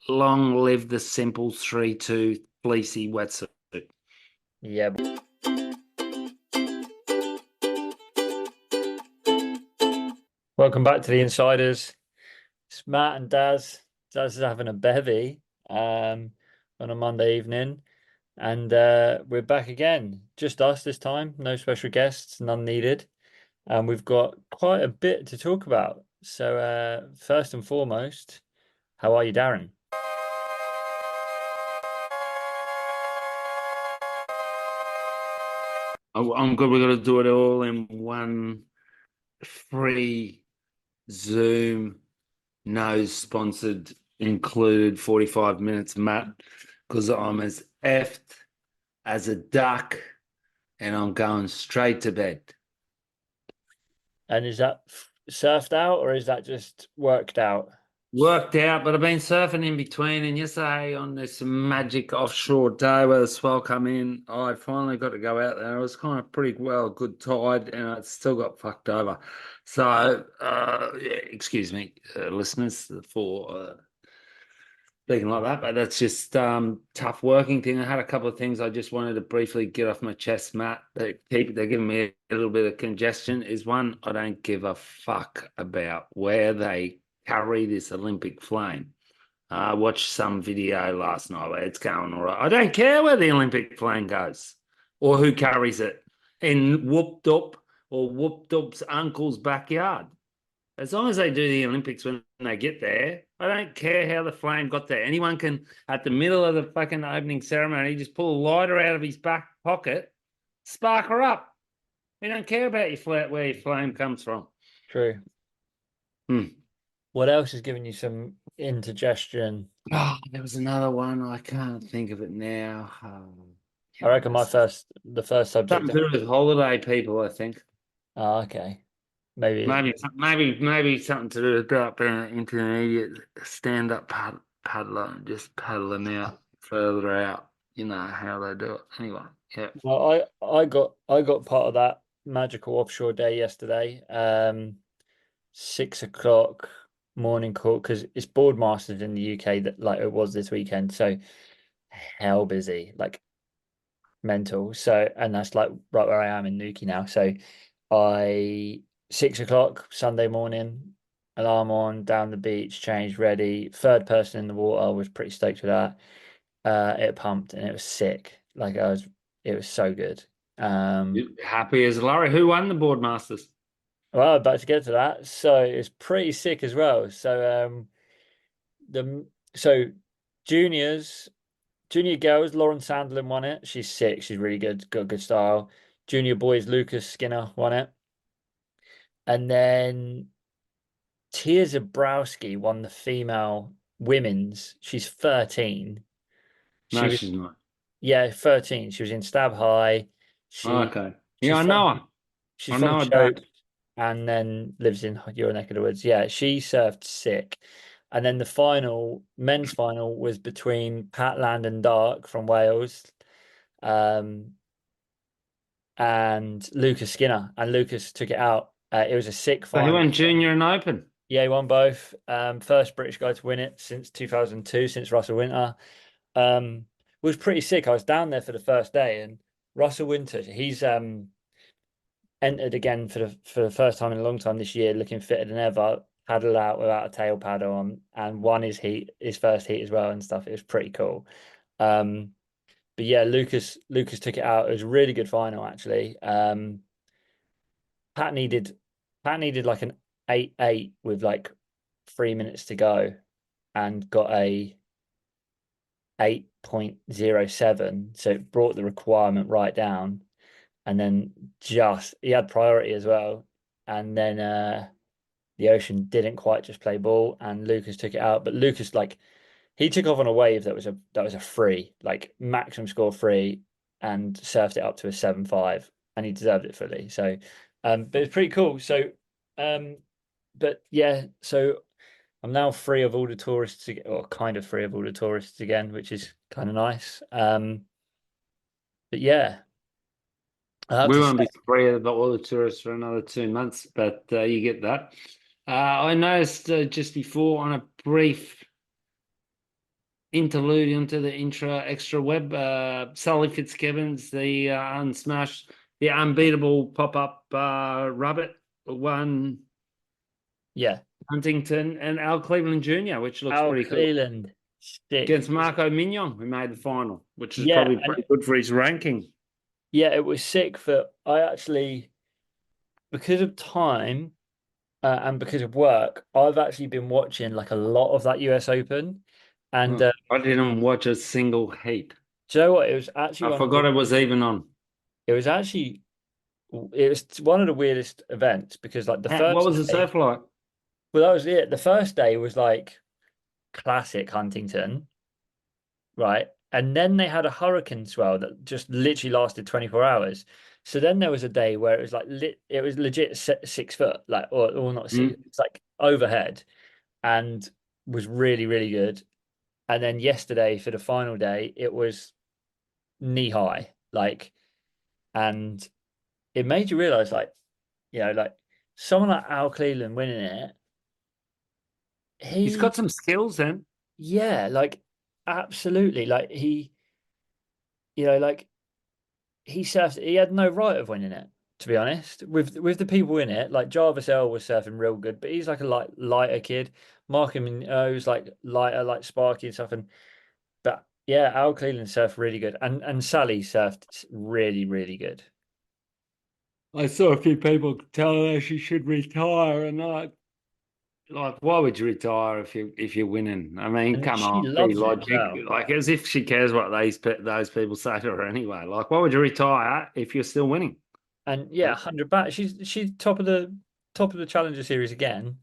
long live the simple 3-2 fleecy wetsuit. Yeah. Welcome back to the Insiders. It's Matt and Daz. Daz is having a bevy on a Monday evening. And we're back again. Just us this time. No special guests, none needed. And we've got quite a bit to talk about. So first and foremost, how are you, Darren? I'm good. We're going to do it all in one free Zoom, no sponsored included 45 minutes, Matt, because I'm as effed as a duck and I'm going straight to bed. And is that surfed out or is that just worked out? Worked out, but I've been surfing in between. And yesterday on this magic offshore day where the swell come in, I finally got to go out there. It was kind of pretty well, good tide, and I still got fucked over. So, yeah, excuse me, listeners, for speaking like that, but that's just tough working thing. I had a couple of things I just wanted to briefly get off my chest, Matt. They're giving me a little bit of congestion. Is one, I don't give a fuck about where they carry this Olympic flame. I watched some video last night where it's going all right. I don't care where the Olympic flame goes or who carries it in whooped up or whooped up's uncle's backyard. As long as they do the Olympics when they get there, I don't care how the flame got there. Anyone can, at the middle of the fucking opening ceremony, just pull a lighter out of his back pocket, spark her up. We don't care about where your flame comes from. True. What else is giving you some indigestion? Oh, there was another one. I can't think of it now. I reckon the first subject. Something to do with holiday people, I think. Oh, okay. Maybe. Maybe something to do with that being an intermediate stand-up paddler and just paddling out further out. You know how they do it. Anyway, yeah. Well, I got part of that magical offshore day yesterday. 6 o'clock morning call because it's Boardmasters in the UK that like it was this weekend. So hell busy, like mental. So and that's like right where I am in Newquay now. So I 6 o'clock Sunday morning, alarm on, down the beach, changed, ready. Third person in the water, was pretty stoked with that. It pumped and it was sick. It was so good. You happy as Larry. Who won the Boardmasters? Well, I'm about to get to that. So it's pretty sick as well. So the so juniors, junior girls, Lauren Sandlin won it. She's sick. She's really good. Got good style. Junior boys, Lucas Skinner won it. And then Tia Zabrowski won the female women's. She's 13. No, She was she's not. Yeah, 13. She was in Stab High. She Okay. Yeah, she's I from know her. she's I from know her dad. Chope and then lives in your neck of the woods. Yeah, she surfed sick. And then the men's final was between Pat Landon Dark from Wales, um, and Lucas Skinner. And Lucas took it out. It was a sick So he final. won junior and open. Yeah, he won both. First British guy to win it since 2002, since Russell Winter. Was pretty sick. I was down there for the first day, and Russell Winter, he's entered again for the first time in a long time this year, looking fitter than ever. Paddled out without a tail paddle on, and won his first heat as well and stuff. It was pretty cool. But yeah, Lucas took it out. It was a really good final actually. Pat needed Pat needed like an 8-8 with like 3 minutes to go, and got a 8.07. So it brought the requirement right down. And then just he had priority as well. And then the Ocean didn't quite just play ball, and Lucas took it out. But Lucas, like, he took off on a wave that was a free, like maximum score free, and surfed it up to a 7.5, and he deserved it fully. So but it's pretty cool. So but yeah, so I'm now free of all the tourists again, or kind of free of all the tourists again, which is kind of nice. But yeah, I have We to say, won't be free of all the tourists for another 2 months, but you get that. I noticed just before on a brief interlude into the extra web. Sally Fitzgibbons, the unsmashed, the unbeatable pop-up rabbit, won Yeah. Huntington and Al Cleveland Jr., which looks Al pretty cool. Cleland, sick. Against Marco Mignon, who made the final, which is Yeah, probably and pretty good for his ranking. yeah, it was sick for I actually because of time and because of work, I've actually been watching like a lot of that US Open. And Oh, I didn't watch a single heat. do you know what? It was actually I one of forgot it was even on. it was actually it was one of the weirdest events because like the What first was the day, surf like? well, that was it. The first day was like classic Huntington, right? And then they had a hurricane swell that just literally lasted 24 hours. So then there was a day where it was like it was legit 6 foot, like or not six, Hmm? it's like overhead and was really, really good. And then yesterday for the final day, it was knee high, like, and it made you realize, like, like someone like Al Cleland winning it, He's he, got some skills then. yeah, like, absolutely, like like he had no right of winning it, to be honest. With the people in it, like Jarvis Earl was surfing real good, but he's like a lighter kid. Markham was like lighter, like sparky and stuff, and but yeah, Al Cleland surfed really good, and Sally surfed really, really good. I saw a few people telling her she should retire, and like, why would you retire if you're winning? I mean, And come she on, be loves it as logic. well. Like, as if she cares what those people say to her anyway. Like, why would you retire if you're still winning? And yeah, 100 back. She's top of the Challenger Series again.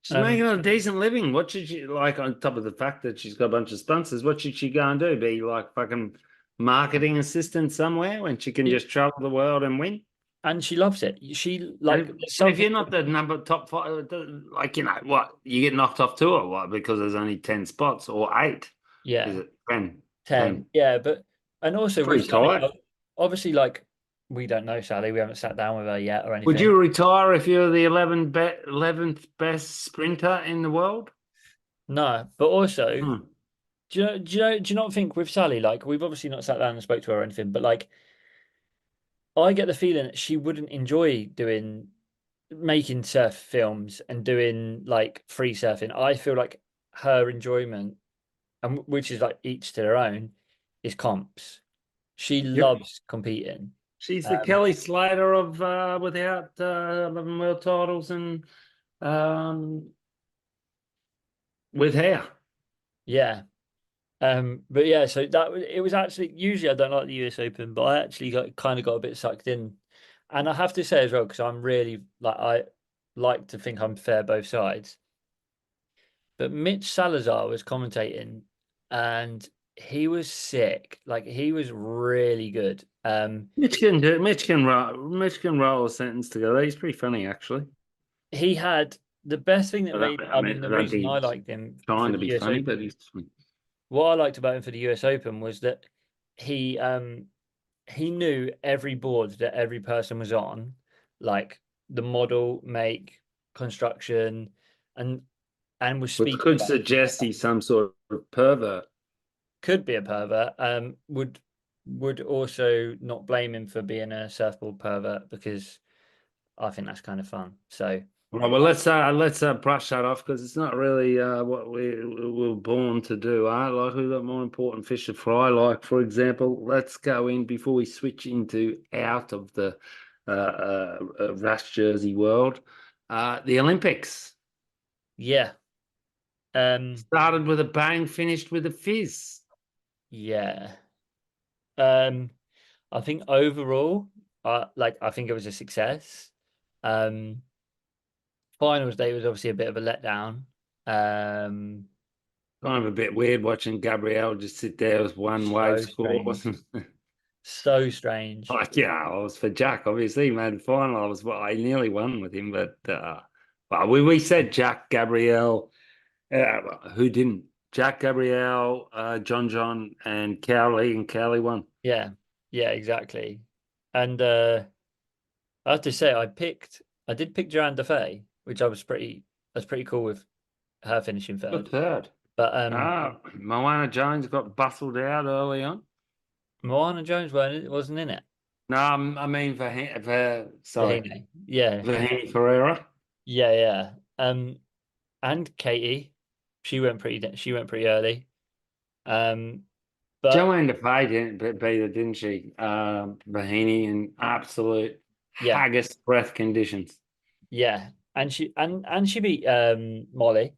She's Um, making a decent living. What should she like on top of the fact that she's got a bunch of sponsors? What should she go and do? Be like fucking marketing assistant somewhere when she can she, just travel the world and win? and she loves it. She like there's But if something. you're not the number top five, like what you get knocked off two or what? Because there's only 10 spots or eight. Is Yeah, it 10? 10. 10. Yeah, but and also with Pretty Sally, tight. obviously, like we don't know Sally. We haven't sat down with her yet or Would anything. you retire if you're the 11th best sprinter in the world? No, but also, Hmm. do you not think with Sally, like we've obviously not sat down and spoke to her or anything, but like I get the feeling that she wouldn't enjoy doing making surf films and doing like free surfing. I feel like her enjoyment, and which is like each to their own, is comps. She Yep. loves competing. She's the Um, Kelly Slater of without 11 world titles and um, with hair. yeah. But yeah, so it was actually usually I don't like the US Open, but I actually got a bit sucked in. And I have to say as well, because I'm really like I like to think I'm fair both sides. But Mitch Salazar was commentating and he was sick. Like he was really good. Mitch can roll a sentence together. He's pretty funny, actually. He had the best thing that made, I I mean, mean, I the don't reason I think he's liked him for trying to the be US funny, but Open, he's what I liked about him for the US Open was that he um he knew every board that every person was on, like the model, make, construction, and was which speaking could about suggest he's some sort of pervert. could be a pervert. Would also not blame him for being a surfboard pervert because I think that's kind of fun. So Right, well, let's brush that off because it's not really what we were born to do. Like we've got more important fish to fry. Like for example, let's go in before we switch into out of the rash jersey world. The Olympics yeah, um, started with a bang, finished with a fizz. yeah. Um, I think overall, I think it was a success. Um, Finals day was obviously a bit of a letdown. Um, Kind of a bit weird watching Gabrielle just sit there with one wave so score. strange, so strange. Like, yeah, I was for Jack, obviously, man. Final, I nearly won with him, but well, we said Jack Gabrielle, who didn't? Jack Gabrielle, John, and Cowley, and Cowley won. Yeah, yeah, exactly. And I have to say, I did pick Joanne Defay, which I was pretty cool with her finishing Got third. third. But Moana Jones got bustled out early on. Moana Jones wasn't in it. No, I mean sorry, Vahine. Yeah, Vahini Ferreira. yeah, yeah. And Katie, she went pretty early. Um, but Joanne Defay didn't beat her, didn't she? Vahini in absolute yeah, haggis breath conditions. yeah, and she beat Molly.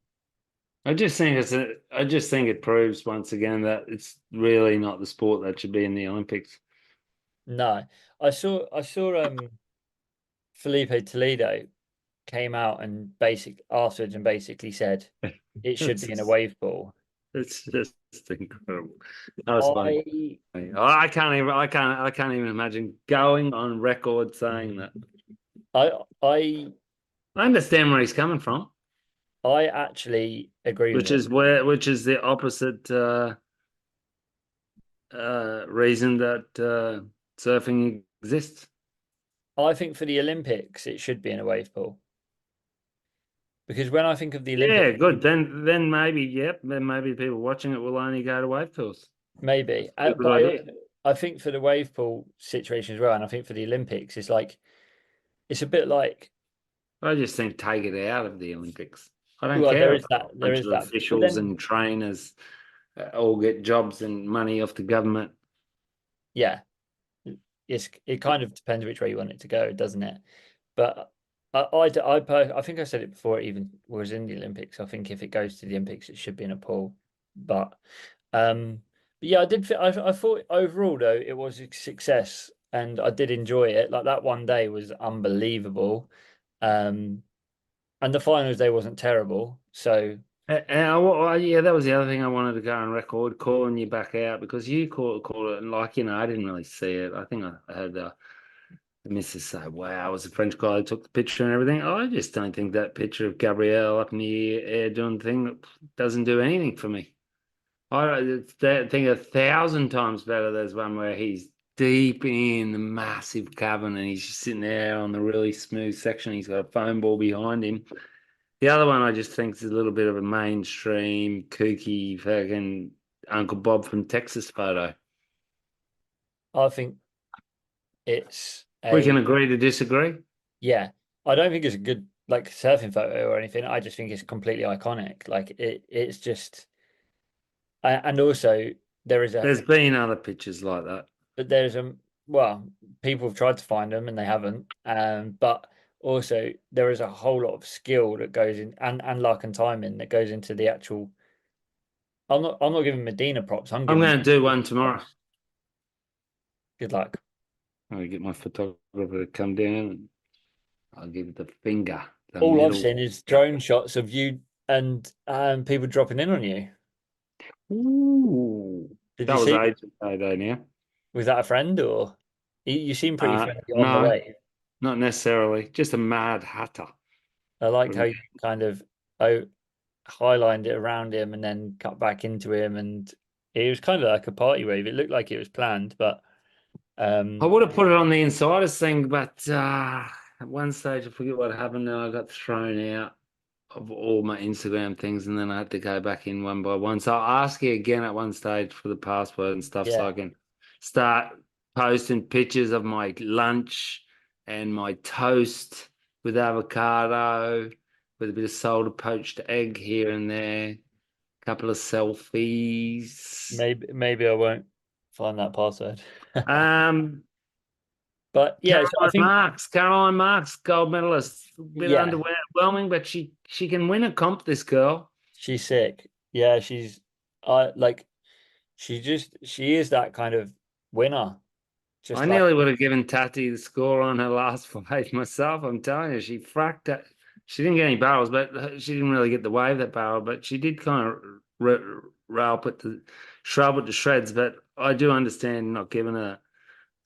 I just think it proves once again that it's really not the sport that should be in the Olympics. No, I saw Felipe Toledo came out and afterwards and basically said it should It's be in a just, wave pool. it's just incredible. That was funny. I I can't even imagine going on record saying that. I I I understand where he's coming from, I actually agree with him. which is the opposite reason that surfing exists. I think for the Olympics it should be in a wave pool because when I think of the Yeah, Olympics, good. Then maybe, yep. Then maybe people watching it will only go to wave tours. maybe, A good but idea. I think for the wave pool situation as well, and I think for the Olympics, it's like it's a bit like I just think take it out of the Olympics. I don't well, care if a there bunch is of that, but officials then and trainers all get jobs and money off the government. yeah, it kind of depends which way you want it to go, doesn't it? But I think I said it before it even was in the Olympics. I think if it goes to the Olympics, it should be in a pool. But um, but yeah, I thought overall though it was a success, and I did enjoy it. Like that one day was unbelievable, um, and the finals day wasn't terrible. So Yeah, that was the other thing I wanted to go on record, calling you back out because you called it, and like I didn't really see it. I think I heard the missus say, "Wow, it was a French guy who took the picture and everything." I just don't think that picture of Gabrielle up in the air doing the thing doesn't do anything for me. Think 1,000 times better. There's one where he's deep in the massive cavern and he's just sitting there on the really smooth section. He's got a foam ball behind him. The other one I just think is a little bit of a mainstream, kooky, fucking Uncle Bob from Texas photo. I think it's We can a agree to disagree. yeah. I don't think it's a good like surfing photo or anything. I just think it's completely iconic. Like it's just and also there is a There's been other pictures like that. but there's well people have tried to find them and they haven't but also there is a whole lot of skill that goes in and luck and timing that goes into the actual I'm not giving Medina props. I'm I'm giving going to do one Medina tomorrow. props. Good luck. I'll get my photographer to come down and I'll give it the finger, the All I've middle seen is finger. drone shots of you and people dropping in on you. Ooh, Did that you was see that? ages ago now. Was that a friend or you seem pretty friendly on the No, way. not necessarily. Just a mad hatter. I liked how From you kind of oh, highlined it around him and then cut back into him, and it was kind of like a party wave. It looked like it was planned, but I um, would have put it on the insiders thing, but at one stage I forget what happened and I got thrown out of all my Instagram things and then I had to go back in one by one. So I'll ask you again at one stage for the password and stuff so yeah, I can start posting pictures of my lunch and my toast with avocado, with a bit of salted poached egg here and there, a couple of selfies. maybe I won't find that password. Um, But yeah, so I think Caroline Marks, gold medalist. A bit yeah, underwhelming, but she can win a comp, this girl. she's sick. Yeah, she's I like she is that kind of winner. I Just like nearly would have given Tati the score on her last fight myself. I'm telling you, she fracked it. She didn't get any barrels, but she didn't really get the wave that barrel. But she did kind of rail it to shrub it to shreds. But I do understand not giving her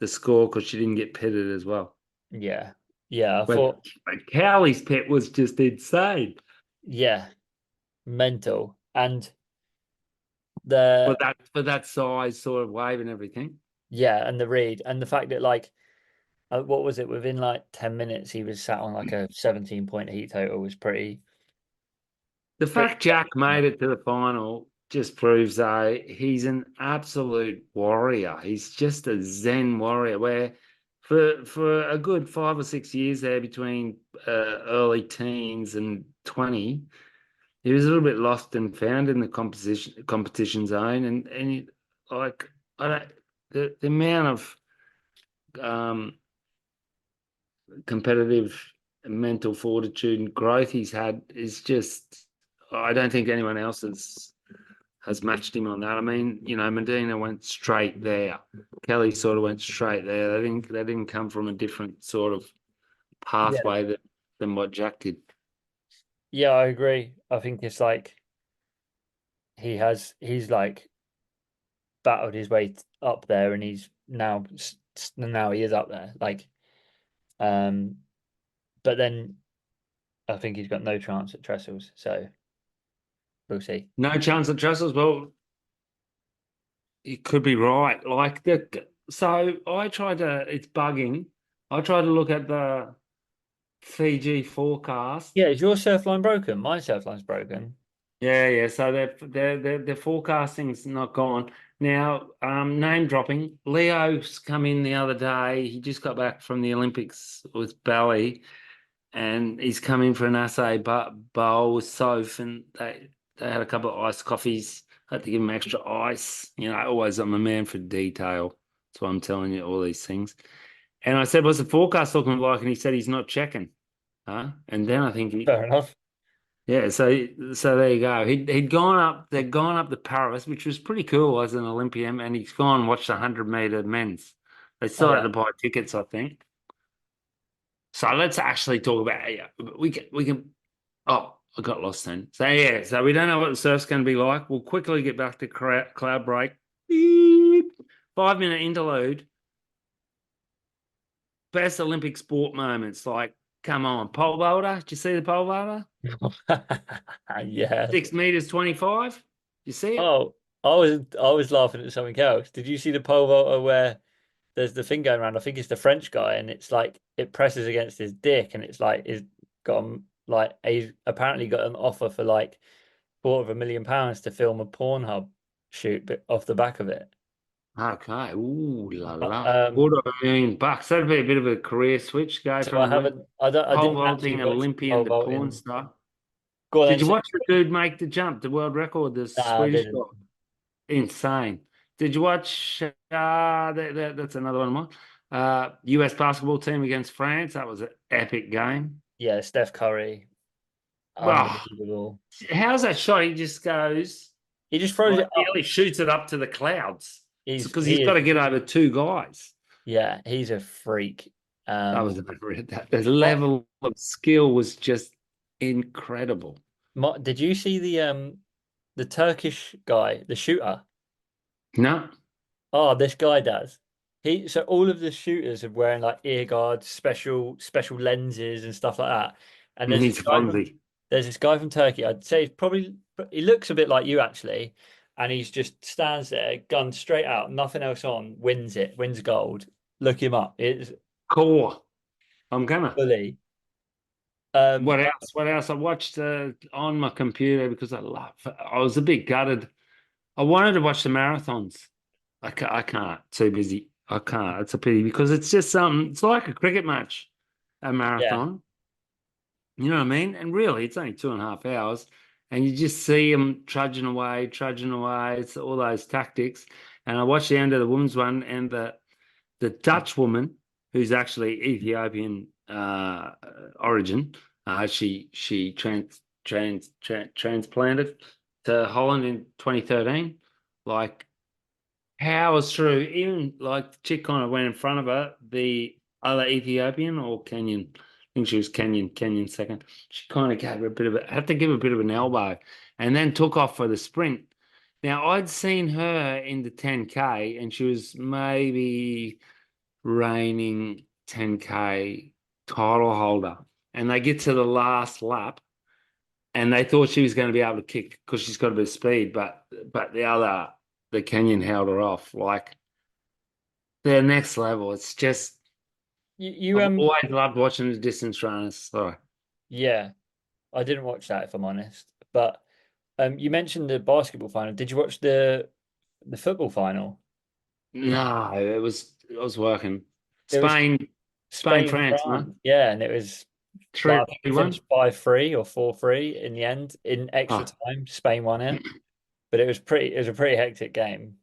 the score because she didn't get pitted as well. yeah, yeah. I But, thought but Cowley's pit was just insane yeah, mental and the for that size sort of wave and everything. yeah, and the read and the fact that like what was it within like 10 minutes he was sat on like a 17 point heat total was pretty The Pretty fact Jack made it to the final just proves he's an absolute warrior. He's just a Zen warrior. Where for a good 5 or 6 years there between early teens and 20, he was a little bit lost and found in the competition zone, and like I don't the amount of um, competitive mental fortitude and growth he's had is just I don't think anyone else has matched him on that. I mean, Medina went straight there. Kelly sort of went straight there. They didn't come from a different sort of Yeah. pathway than what Jack did. Yeah, I agree. I think it's like he's like battled his way up there, and he's now he is up there. Like, um, but then I think he's got no chance at Trestles, so we'll see. No chance of Trussell's. Well, you could be right. Like so I tried to. It's bugging. I tried to look at the Fiji forecast. Yeah, is your surf line broken? My surf line's broken. Yeah, yeah. So their forecasting's not gone. Now, name dropping. Leo's come in the other day. He just got back from the Olympics with Bali, and he's come in for an assay bowl with Soph, and they had a couple of iced coffees. Had to give him extra ice. Always I'm a man for detail. That's why I'm telling you all these things. And I said, "What's the forecast looking like?" And he said he's not checking. Huh? And then I think Fair enough. yeah, so there you go. He'd gone up. They'd gone up to Paris, which was pretty cool as an Olympian, and he's gone and watched the 100 meter men's. They Oh still had yeah. to buy tickets, I think. So let's actually talk about yeah. We can. Oh, I got lost then. So yeah, so we don't know what the surf's going to be like. We'll quickly get back to cloud break. Beep. 5 minute interlude. Best Olympic sport moments. Like, come on, pole vaulter. Did you see the pole vaulter? Yes. 6 meters 25. You see it? Oh, I was laughing at something else. Did you see the pole vaulter where there's the thing going around? I think it's the French guy, and it's like it presses against his dick, and it's like he's got like he's apparently got an offer for like £250,000 to film a Pornhub shoot off the back of it. Okay. Ooh la la. Um, $250,000. That'd be a bit of a career switch. Go so I from haven't, I don't, I pole didn't actually vaulting watch Olympian pole to porn vaulting. star. Go on then. Did you So, watch the dude make the jump, the world record, the nah, I Swedish guy? didn't. Insane. Did you watch that's another one of mine. US basketball team against France. That was an epic game. Yeah, Steph Curry, Oh, unbelievable. how's that shot? He just goes He just throws like it he up. only shoots it up to the clouds. Because He he's got is, to get over two guys. yeah, he's a freak. I Um, was unread that. The my, level of skill was just incredible. did you see the Turkish guy, the shooter? No, Oh, this guy does. So all of the shooters are wearing like ear guards, special lenses and stuff like that. And he's Fonzie. there's this guy from Turkey. I'd say he looks a bit like you actually, and he's just stands there, gun straight out, nothing else on, wins gold. Look him up. It's Core. I'm gonna. fully. What Um, else? What else? I watched on my computer because I was a bit gutted. I wanted to watch the marathons. I can't. Too busy. I can't. It's a pity because it's just something. It's like a cricket match, a yeah. marathon. You know what I mean? And really, it's only 2.5 hours, and you just see them trudging away, trudging away. It's all those tactics. And I watched the end of the women's one, and the Dutch woman, who's actually Ethiopian origin, she transplanted to Holland in 2013. Like powers through, even like the chick kind of went in front of her, the other Ethiopian or Kenyan. I think she was Kenyan second. She kind of gave her a bit of had to give a bit of an elbow, and then took off for the sprint. Now I'd seen her in the 10K, and she was maybe reigning 10K title holder. And they get to the last lap, and they thought she was going to be able to kick because she's got a bit of speed, but the Kenyan held her off. Like they're next level. It's just You I've always loved watching the distance runners. Sorry. yeah. I didn't watch that if I'm honest. But you mentioned the basketball final. Did you watch the football final? No, I was working. It was Spain, Spain, France, no? France. Yeah, and it was like I think it 3-1. finished 5-3 or 4-3 in the end. In extra Oh, time, Spain won it. But it was a pretty hectic game.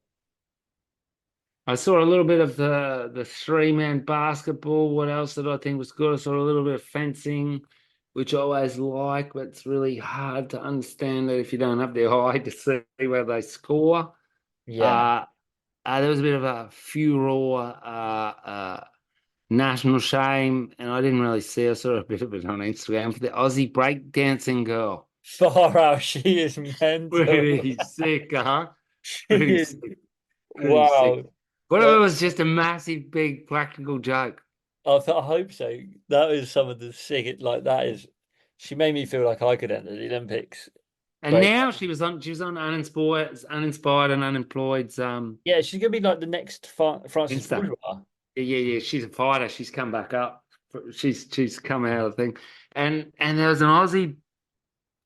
I saw a little bit of the three-man basketball. What else did I think was good? I saw a little bit of fencing, which I always like, but it's really hard to understand it if you don't have the eye to see where they score. Yeah. Uh, there was a bit of a furore, national shame, and I didn't really see. I saw a bit of it on Instagram for the Aussie breakdancing girl. Far out, she is mental. Pretty sick, huh? She Pretty is sick. Pretty sick. wow. What if it That was just a massive, big practical joke? I hope so. That is some of the sick. Like that is. She made me feel like I could enter the Olympics. And Break. now she was on uninspired and unemployed's Yeah, she's gonna be like the next Francis Insta. Bourgeois. Yeah. She's a fighter. She's come back up. She's come out of the thing. And there was an Aussie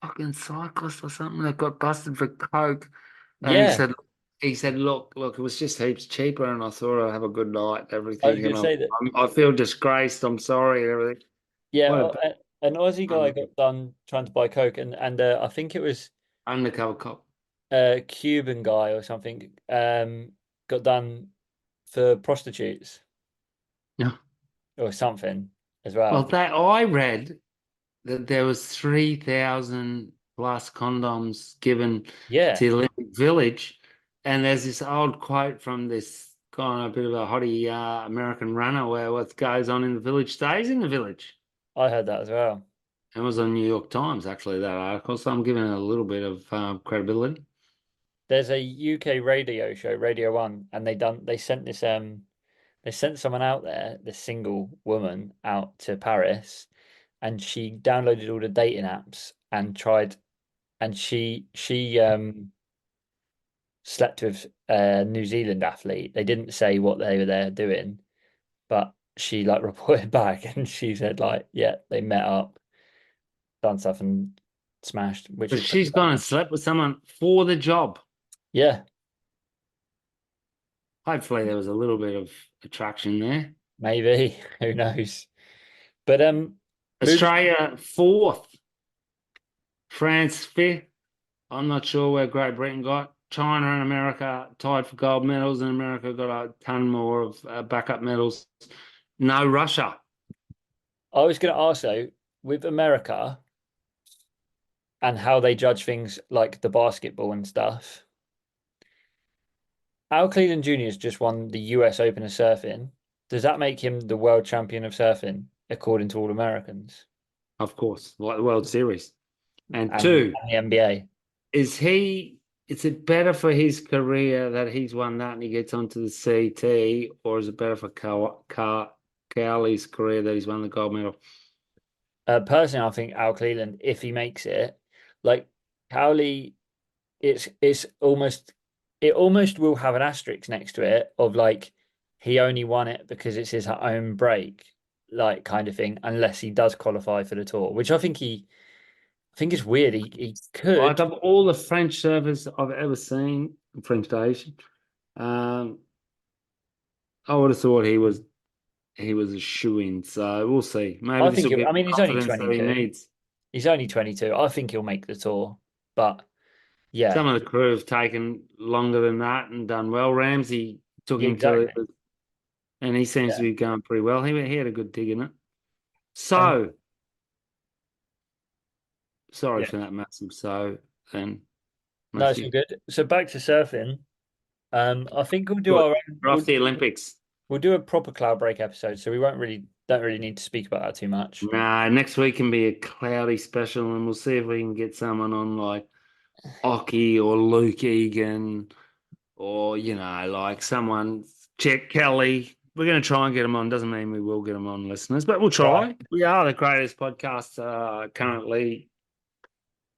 fucking cyclist or something that got busted for coke. And Yeah, he said, look, it was just heaps cheaper, and I thought I'd have a good night and I was everything. gonna And say that. I feel disgraced. I'm sorry and everything. Yeah, What a an Aussie guy un, got done trying to buy coke, and I think it was undercover cop. a Cuban guy or something. Got done for prostitutes Yeah. or something as Well, well. that I read that there was 3,000 plus condoms given Yeah, to the Olympic Village, and there's this old quote from this kind of a bit of a hottie American runner where what goes on in the village stays in the village. I heard that as well. It was on New York Times actually that article, so I'm giving it a little bit of credibility. There's a UK radio show, Radio One, and they sent this they sent someone out there, this single woman out to Paris, and she downloaded all the dating apps and tried, and she slept with a New Zealand athlete. They didn't say what they were there doing, but she like reported back and she said like, yeah, they met up, done stuff and smashed, which But is pretty she's gone bad. and slept with someone for the job. Yeah, Hopefully there was a little bit of attraction there. maybe. Who knows? But moving Australia fourth, France fifth. I'm not sure where Great Britain got. China and America tied for gold medals, and America got a ton more of backup medals. No Russia. I was going to ask though, with America and how they judge things like the basketball and stuff, Al Cleveland Jr. has just won the US Open of surfing. Does that make him the world champion of surfing, according to all Americans Of course, like the World Series. And and two, the NBA? is he, is it better for his career that he's won that and he gets onto the CT, or is it better for Cowley's career that he's won the gold medal? Personally, I think Al Cleveland, if he makes it, like Cowley, it's almost it almost will have an asterisk next to it of like he only won it because it's his own break, like kind of thing, unless he does qualify for the tour, which I think it's weird. He Like could. of all the French surfers I've ever seen, French to Asian, um, I would have thought he was a shoe-in, so we'll see. Maybe I this think will give I him mean he's only confidence that he 22. needs. He's only 22. I think he'll make the tour. But yeah, Some of the crew have taken longer than that and done well. Ramsey took yeah, him till, exactly. and he seems to Yeah. be going pretty well. He had a good dig in it. And So sorry yeah, for that massive so then, no, it's all Matthew. good. So back to surfing. I think we'll do Good. our own, We're off the Olympics. we'll do a proper cloud break episode, so we won't really don't really need to speak about that too much. Nah, next week can be a cloudy special, and we'll see if we can get someone on like Oki or Luke Egan or like someone Chet Kelly. We're going to try and get them on. Doesn't mean we will get them on, listeners, but we'll Right. try. We are the greatest podcast currently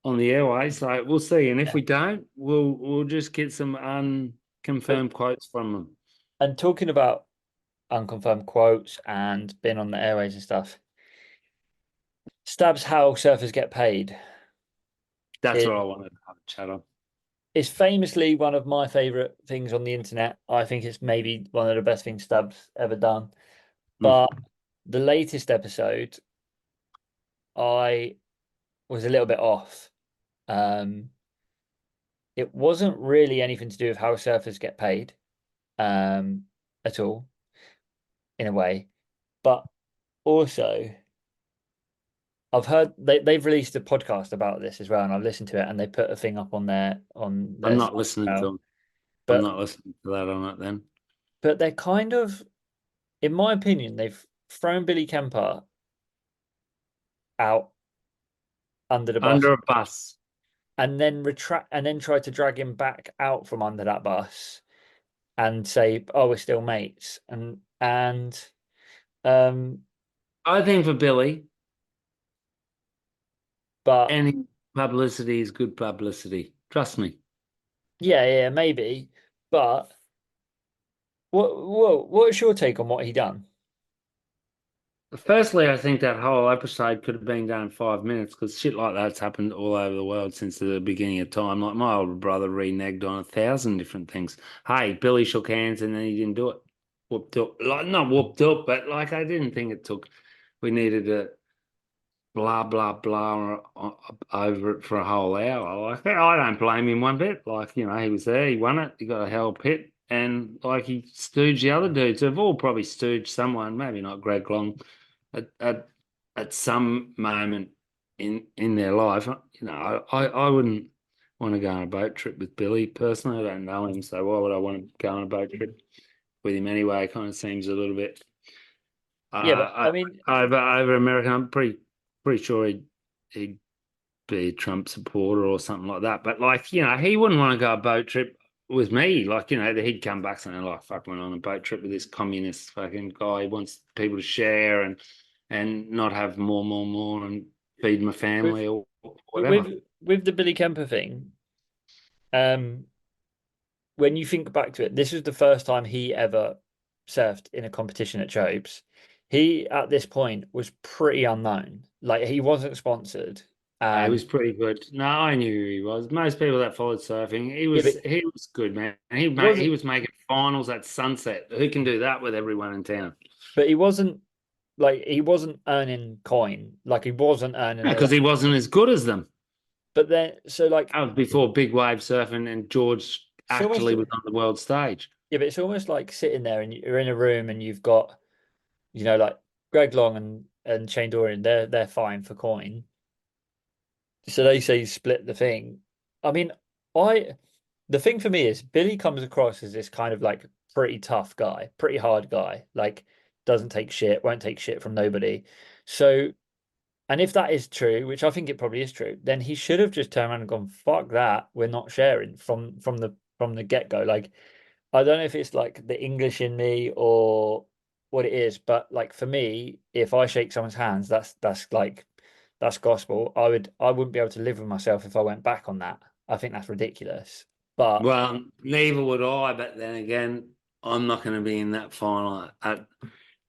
on the airways, so we'll see. And if Yeah. we don't, we'll just get some But unconfirmed quotes from them. and talking about unconfirmed quotes and being on the airways and stuff, Stabs how surfers get paid. That's is what I wanted to have a chat on. it's famously one of my favorite things on the internet. I think it's maybe one of the best things Stubbs ever done. But Mm. the latest episode, I was a little bit off. Um, it wasn't really anything to do with how surfers get paid, um, at all, in a way. But also, I've heard they've released a podcast about this as well, and I've listened to it, and they put a thing up on I'm their site not as listening to well. them. I'm But not listening to that on it then. they're kind of, in my opinion, they've thrown Billy Kemper out under the bus Under a bus. and then retract and then try to drag him back out from under that bus and say, "Oh, we're still mates." And um, I think for Billy, but any publicity is good publicity. Trust me. yeah, yeah, maybe. But what's your take on what he done? Firstly, I think that whole episode could have been done in 5 minutes because shit like that's happened all over the world since the beginning of time. Like my older brother reneged on 1,000 different things. Hey, Billy shook hands and then he didn't do it. Whooped up. Like, not whooped up, but like I didn't think it took, we needed to blah, blah, blah over it for a whole hour. Like, I don't blame him one bit. Like, he was there, he won it, he got a hell pit. And like he stooged the other dudes. They've all probably stooged someone, maybe not Greg Long at at at some moment in their life. I wouldn't want to go on a boat trip with Billy personally. I don't know him, so why would I want to go on a boat trip with him anyway? It kind of seems a little bit Yeah, but uh I mean, over American. I'm pretty sure he'd be a Trump supporter or something like that. But like, he wouldn't want to go a boat trip with me. Like, that he'd come back saying, like, fuck, went on a boat trip with this communist fucking guy. He wants people to share and not have more and feed my with family or whatever. with the Billy Kemper thing, um, when you think back to it, this was the first time he ever surfed in a competition at Chopes. He, at this point, was pretty unknown. Like he wasn't sponsored, He and was pretty good. No, I knew who he was. Most people that followed surfing, he yeah, was but he was good, man. He wasn't was making finals at Sunset. Who can do that with everyone in town? but he wasn't like he wasn't earning coin. Like he wasn't earning a Because lot. he wasn't as good as them. But then, so like That was before big wave surfing and George it's almost actually was on the world stage. yeah, but it's almost like sitting there and you're in a room and you've got like Greg Long and Shane Dorian. They're fine for coin. So they say split the thing. I mean, I the thing for me is Billy comes across as this kind of like pretty tough guy, pretty hard guy. Like doesn't take shit, won't take shit from nobody. So, and if that is true, which I think it probably is true, then he should have just turned around and gone, "Fuck that, we're not sharing from the get-go." Like I don't know if it's like the English in me or what it is, but like for me, if I shake someone's hands, that's like that's gospel. I wouldn't be able to live with myself if I went back on that. I think that's ridiculous. But Well, neither would I, but then again, I'm not going to be in that final at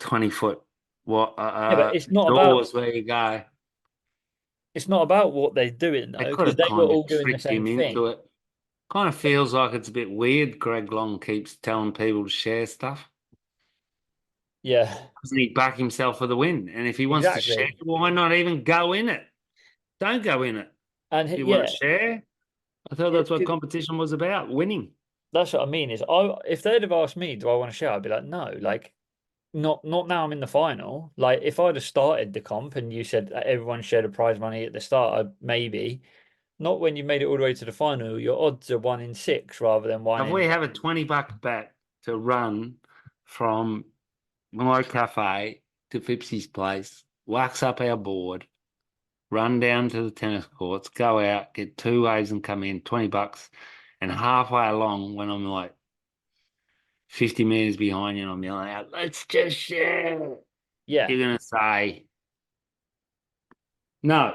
20 foot yeah, but doors where you go. it's not about what they're doing They though, could because have they were kind all of doing the tricked same him into thing. it. Kind of feels like it's a bit weird. Greg Long keeps telling people to share stuff. Yeah, Doesn't he back himself for the win? And if he wants to share, exactly. why not even go in it? Don't go in it. And You want to yeah, share? I thought yeah, that's what competition was about, winning. that's what I mean. Is I if they'd have asked me, do I want to share? I'd be like, no, like not now. I'm in the final. Like if I'd have started the comp and you said that everyone shared a prize money at the start, maybe. Not when you made it all the way to the final. Your odds are 1 in 6 rather than one If we in. have a $20 bet to run from my cafe to Fipsy's place, wax up our board, run down to the tennis courts, go out, get two waves and come in, $20. And halfway along, when I'm like 50 meters behind you and I'm yelling out, let's just share. Yeah, You're going to say no.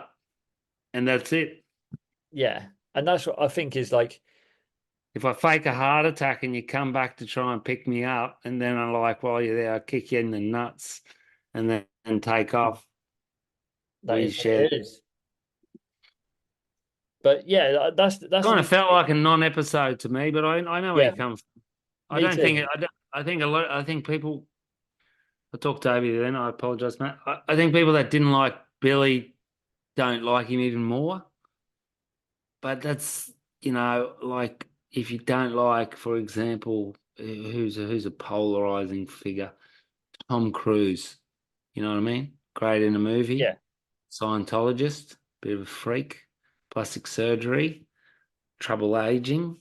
And that's it. yeah, and that's what I think is like. If I fake a heart attack and you come back to try and pick me up, and then I'm like, while you're there, I kick you in the nuts and then and take off, That we is what share. it is. But yeah, that's Kind an of felt like a non-episode to me, but I know where yeah, you come from. I me don't think too. it, I think a lot. I think people. I talked to Toby then. I apologize, Matt. I think people that didn't like Billy don't like him even more. But that's like if you don't like, for example, who's a polarizing figure, Tom Cruise. You know what I mean? Great in a movie, Yeah, Scientologist, bit of a freak, plastic surgery, trouble aging.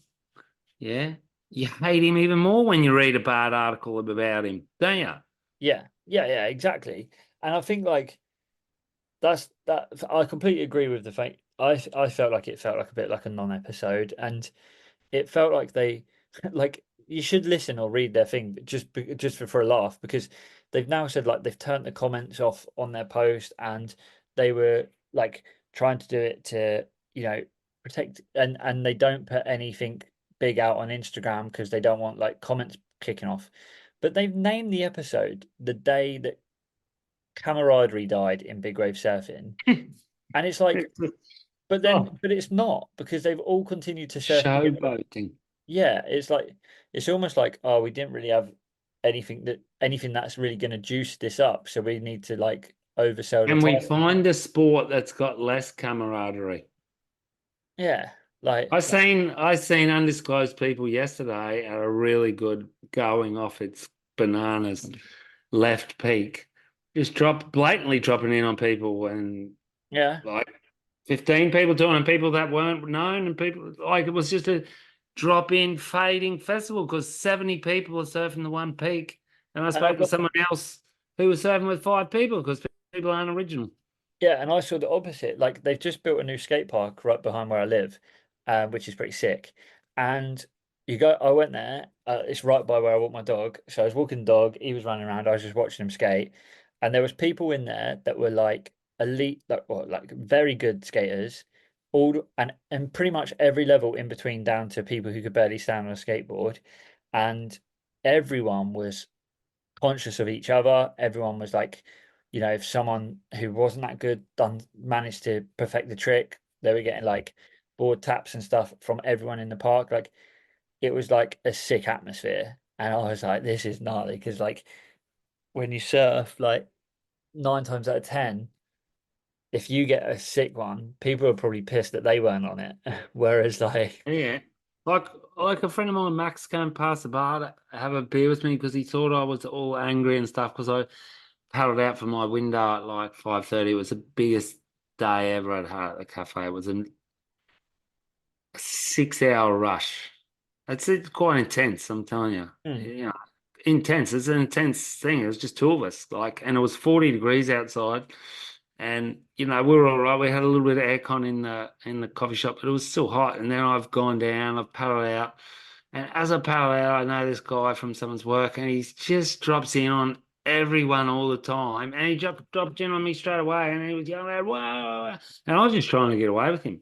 Yeah. You hate him even more when you read a bad article about him, don't you? yeah, exactly. And I think like that I completely agree with the fact I felt like it felt like a bit like a non-episode, and it felt like they like you should listen or read their thing just for a laugh, because they've now said like they've turned the comments off on their post, and they were like trying to do it to protect, and they don't put anything big out on Instagram because they don't want like comments kicking off. But they've named the episode the day that camaraderie died in big wave surfing, and it's like, It's a- oh, but it's not, because they've all continued to surf together. showboating. Yeah, it's like it's almost like, oh, we didn't really have anything that's really going to juice this up, so we need to like oversell the And we title. find a sport that's got less camaraderie. Yeah, like I seen undisclosed people yesterday at a really good going off its bananas left peak. Just blatantly dropping in on people and yeah, like 15 people doing and people that weren't known and people like it was just a drop in fading festival because 70 people are surfing the one peak. And I and I spoke to got someone else who was surfing with 5 people because people aren't original. yeah, and I saw the opposite. Like they've just built a new skate park right behind where I live, which is pretty sick. And I went there. It's right by where I walk my dog. So I was walking the dog. He was running around. I was just watching him skate, and there was people in there that were like elite, like very good skaters, and pretty much every level in between, down to people who could barely stand on a skateboard, and everyone was conscious of each other. Everyone was like, if someone who wasn't that good done managed to perfect the trick, they were getting like board taps and stuff from everyone in the park. Like it was like a sick atmosphere. And I was like, this is gnarly, because like when you surf, like 9 times out of 10, if you get a sick one, people are probably pissed that they weren't on it. Whereas like, Yeah. Like a friend of mine, Max, came past the bar to have a beer with me because he thought I was all angry and stuff because I paddled out from my window at like 5:30. It was the biggest day ever I'd had at the cafe. It was a 6 hour rush. It's quite intense, I'm telling you. hmm, You know, intense. It's an intense thing. It was just two of us, like, and it was 40 degrees outside. And we were all right. We had a little bit of aircon in the coffee shop, but it was still hot. And then I've gone down, I've paddled out. And as I paddle out, I know this guy from someone's work, and he just drops in on everyone all the time. And he dropped in on me straight away, and he was yelling out, "Whoa!" And I was just trying to get away with him.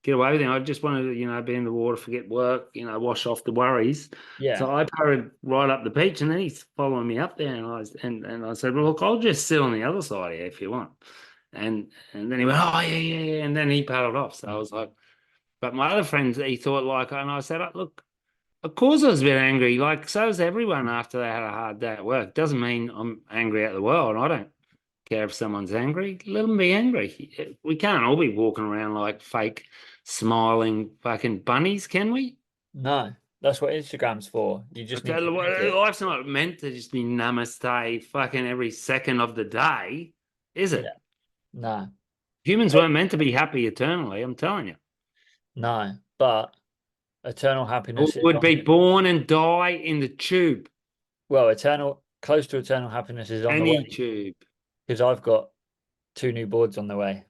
Get away with him. I just wanted to, be in the water, forget work, wash off the worries. yeah, So I paddled right up the beach, and then he's following me up there, and I said, "Well, look, I'll just sit on the other side here if you want." And then he went, "Oh yeah, yeah, yeah," and then he paddled off. So I was like, but my other friends, he thought like, and I said, "Look, of course I was a bit angry. Like, so is everyone after they had a hard day at work. Doesn't mean I'm angry at the world. I don't care if someone's angry. Let them be angry. We can't all be walking around like fake, smiling fucking bunnies, can we? no, that's what Instagram's for. You just need to make it. Life's not meant to just be namaste fucking every second of the day, is Yeah, it? no. Humans weren't meant to be happy eternally, I'm telling you. No, but eternal We happiness is would on. be born and die in the tube, Well, close to eternal happiness is on the any way, tube. because I've got two new boards on the way.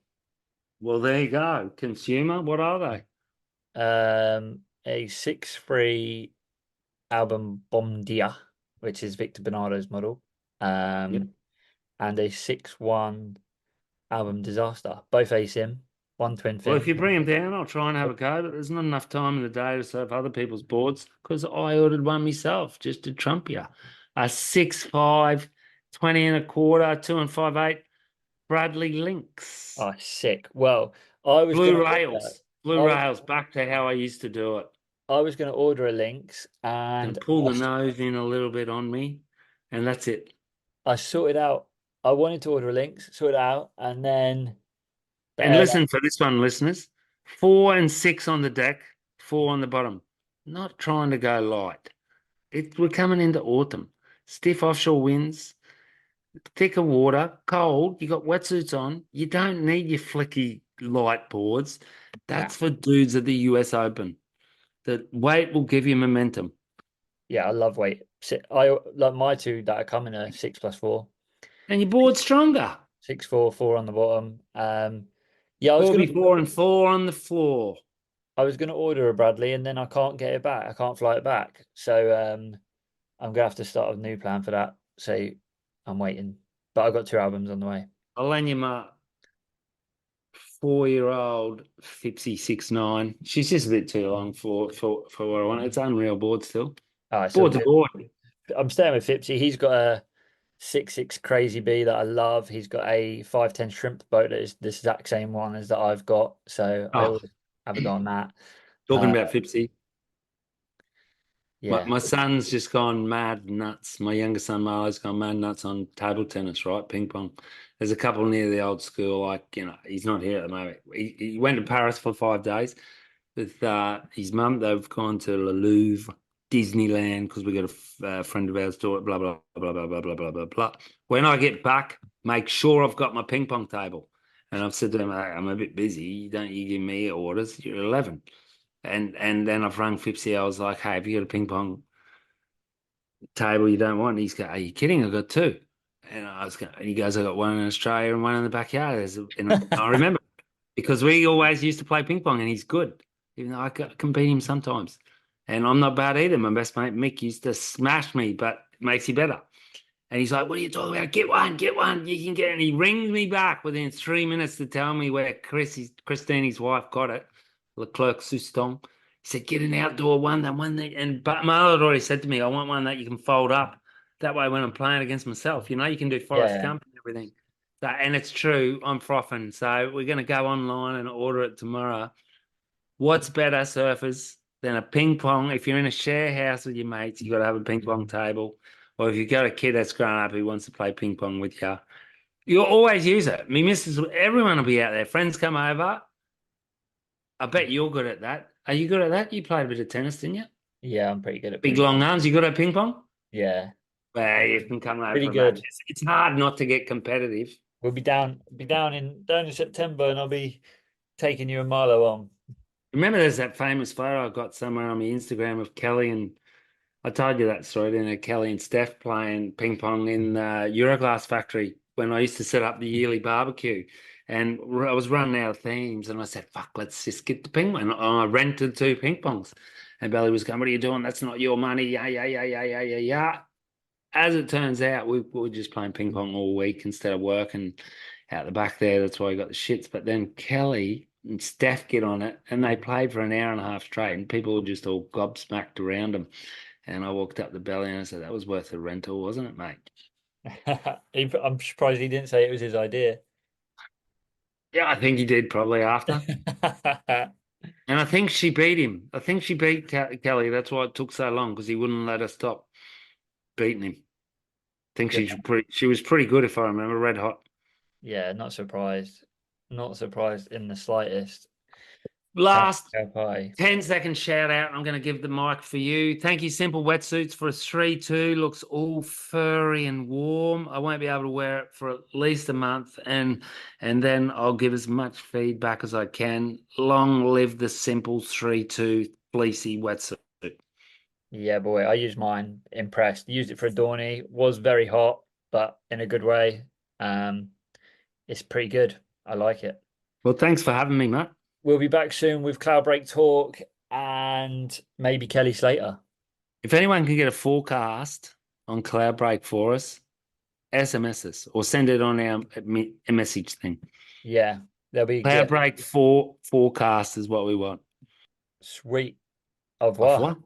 Well, there you go. Consumer, what are they? A 6.3 album Bomdia, which is Victor Bernardo's model, Yep. um, and a 6.1 album Disaster, both ASIM, one twin Well, if fin. you bring them down, I'll try and have a go, but there's not enough time in the day to surf other people's boards because I ordered one myself just to trump you. A 6'5", 20 and a quarter, 2 and 5/8 Bradley Lynx. Oh, sick. Well, I was gonna Blue order rails. Blue I was rails, back to how I used to do it. I was going to order a Lynx, Gonna and pull the nose in a little bit on me, and that's it. I sorted out. I wanted to order a Lynx, sort it out, and then And uh, listen for this one, listeners. 4 and 6 on the deck, 4 on the bottom. Not trying to go light. We're coming into autumn. Stiff offshore winds, thicker water, cold. You got wetsuits on. You don't need your flicky light boards. nah, That's for dudes at the US Open. The weight will give you momentum. yeah, I love weight. I like my two that are coming are 6+4, And your board's stronger. 6'4", 4 on the bottom. Yeah, Four before and 4 on the floor. I was gonna order a Bradley, and then I can't get it back. I can't fly it back, so I'm gonna have to start a new plan for that. So I'm waiting, but I've got two albums on the way. I'll lend you my 4-year-old Fipsy 6'9". She's just a bit too long for what I want. It's unreal board still. All right, so Board's a board. I'm staying with Fipsy. He's got a 6'6" crazy bee that I love. He's got a 5'10" shrimp boat that is the exact same one as that I've got. So I Oh, always have a go on that. talking Uh, about Fipsy. My, yeah, my son's just gone mad nuts. My younger son Marlo's gone mad nuts on table tennis, right? Ping pong. There's a couple near the old school, he's not here at the moment. He went to Paris for 5 days with his mum. They've gone to Le Louvre, Disneyland, because we got a friend of ours to it, blah, blah, blah, blah, blah, blah, blah, blah, blah. When I get back, make sure I've got my ping pong table. And I've said to him, "Hey, I'm a bit busy. Don't you give me orders? You're 11." And then I've rung Fipsy. I was like, "Hey, have you got a ping pong table you don't want?" And he's going, "Are you kidding? I got two." And he goes, "I got one in Australia and one in the backyard." And I remember because we always used to play ping pong and he's good, even though can beat him sometimes. And I'm not bad either. My best mate Mick used to smash me, but it makes you better. And he's like, "What are you talking about? Get one, get one. You can get it." And he rings me back within 3 minutes to tell me where Christine, his wife, got it. Leclerc Souston. He said, "Get an outdoor one, that one that," and but Marlo had already said to me, "I want one that you can fold up. That way when I'm playing against myself, you can do Forest yeah, Gump and everything." And it's true, I'm frothing. So we're gonna go online and order it tomorrow. What's better, surfers, than a ping pong? If you're in a share house with your mates, you got to have a ping pong table. Or if you've got a kid that's grown up who wants to play ping pong with you, you'll always use it. Me missus, everyone will be out there. Friends come over. I bet you're good at that. Are you good at that? You played a bit of tennis, didn't you? yeah. I'm pretty good at Big ping pong. long arms. You good at ping pong? Yeah, Well, you can come over pretty for a match. good. It's hard not to get competitive. We'll be down in September, and I'll be taking you and Milo on. Remember, there's that famous photo I got somewhere on my Instagram of Kelly and I told you that story, didn't I? Kelly and Steph playing ping pong in Euroglass factory when I used to set up the yearly barbecue. And I was running out of themes and I said, fuck, let's just get the ping pong. And I rented 2 ping pongs. And Belly was going, "What are you doing? That's not your money." Yeah, yeah, yeah, yeah, yeah, yeah, yeah. As it turns out, we were just playing ping pong all week instead of working out the back there. That's why I got the shits. But then Kelly and Steph get on it and they played for an hour and a half straight and people were just all gobsmacked around them. And I walked up the belly and I said, "That was worth the rental, wasn't it, mate?" I'm surprised he didn't say it was his idea. Yeah, I think he did probably after. And I think she beat him. I think she beat Kelly. That's why it took so long because he wouldn't let her stop beating him. I think Good. she was pretty good if I remember, red hot. Yeah, not surprised. Not surprised in the slightest. Last How high. 10-second shout out. I'm going to give the mic for you. Thank you, Simple Wetsuits, for a 3-2. Looks all furry and warm. I won't be able to wear it for at least a month, and then I'll give as much feedback as I can. Long live the Simple 3-2 fleecy wetsuit. Yeah, boy, I used mine. Impressed. Used it for a Dawny. Was very hot, but in a good way. Um, it's pretty good. I like it. Well, thanks for having me, Matt. We'll be back soon with Cloudbreak Talk and maybe Kelly Slater. If anyone can get a forecast on Cloudbreak for us, SMS us or send it on our message thing. Yeah, there'll be Cloudbreak forecast is what we want. sweet. Au Au revoir. revoir.